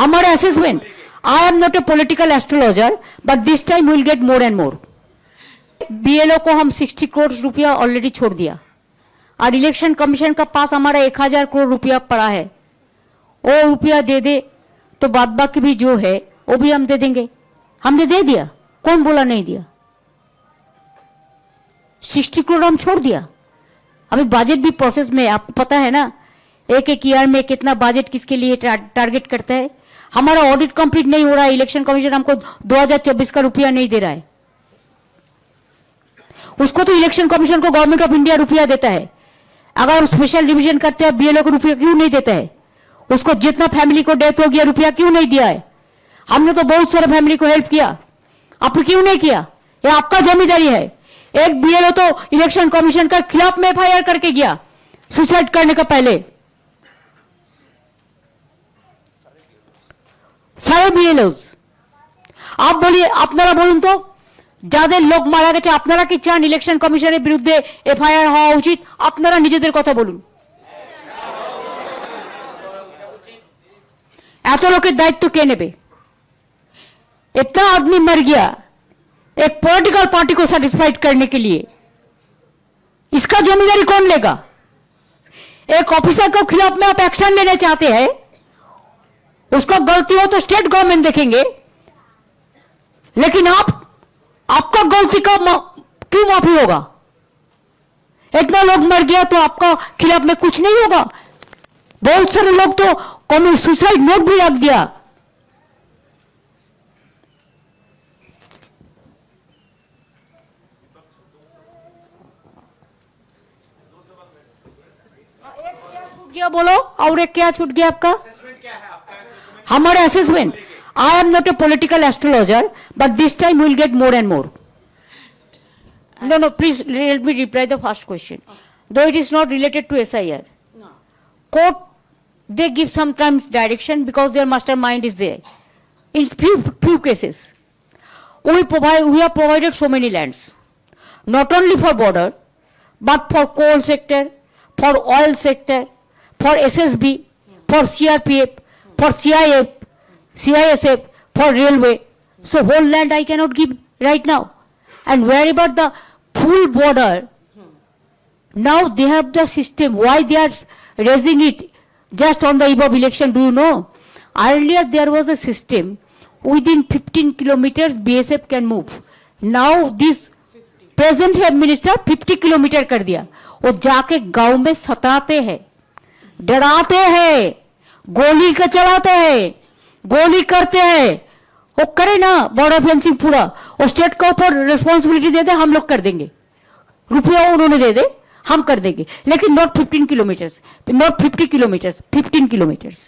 हमारे assessment, I am not a political astrologer, but this time will get more and more. BLO को हम 60 करोड़ रुपया already छोड़ दिया और इलेक्शन कमीशन का पास हमारा 1000 करोड़ रुपया पड़ा है। वो रुपया दे दे तो बाद बाकी भी जो है वो भी हम दे देंगे। हमने दे दिया, कौन बोला नहीं दिया? 60 करोड़ हम छोड़ दिया। अभी बजट भी प्रोसेस में, आपको पता है ना एक एक ईयर में कितना बजट किसके लिए टारगेट करता है। हमारा ऑडिट कंप्लीट नहीं हो रहा है, इलेक्शन कमीशन हमको 2024 का रुपया नहीं दे रहा है। उसको तो इलेक्शन कमीशन को गवर्नमेंट ऑफ इंडिया रुपया देता है। अगर हम स्पेशल डिवीजन करते हैं बीएलओ को रुपया क्यों नहीं देता है? उसको जितना फैमिली को डेथ हो गया रुपया क्यों नहीं दिया है? हमने तो बहुत सारे फैमिली को हेल्प किया, आपने क्यों नहीं किया? ये आपका जिम्मेदारी है। एक बीएलओ तो इलेक्शन कमीशन के खिलाफ में एफआईआर करके गया सुसाइड करने का पहले। सारे बीएलओ आप बोलिए, আপনারা বলুন তো যাদের লোক মারা গেছে আপনারা কি চান ইলেকশন কমিশনের বিরুদ্ধে এফআইআর হওয়া উচিত? আপনারা নিজেদের কথা বলুন। এত লোকের দায়িত্ব কে নেবে? इतना आदमी मर गया एक पॉलिटिकल पार्टी को सेटिस्फाइड करने के लिए, इसका जिम्मेदारी कौन लेगा? एक ऑफिसर के खिलाफ में आप एक्शन लेना चाहते हैं, उसका गलती हो तो स्टेट गवर्नमेंट देखेंगे, लेकिन आपका गलती का क्यों माफी होगा? इतना लोग मर गया तो आपका खिलाफ में कुछ नहीं होगा? बहुत सारे लोग तो कौन सुसाइड नोट भी रख दिया। गया बोलो, और एक क्या छूट गया आपका? हमारे assessment, I am not a political astrologer, but this time will get more and more. No, please let me reply the first question. Though it is not related to SIR, court they give sometimes direction because their mastermind is there. In few cases, we have provided so many lands, not only for border, but for coal sector, for oil sector, for SSB, for CRPF, for CISF, for railway. So whole land I cannot give right now. And wherever the full border, now they have the system. Why they are raising it just on the eve of election? Do you know? Earlier there was a system within 15 kilometers BSF can move. Now this present head minister 50 kilometre कर दिया। वो जाके गांव में सताते हैं, डराते हैं, गोली का चलाते हैं, गोली करते हैं। वो करे ना बॉर्डर फेंसिंग पूरा, वो स्टेट के ऊपर रिस्पॉन्सिबिलिटी दे दे, हम लोग कर देंगे, रुपया उन्होंने दे दे हम कर देंगे, लेकिन not 15 kilometres, not 50 kilometres, 15 kilometres.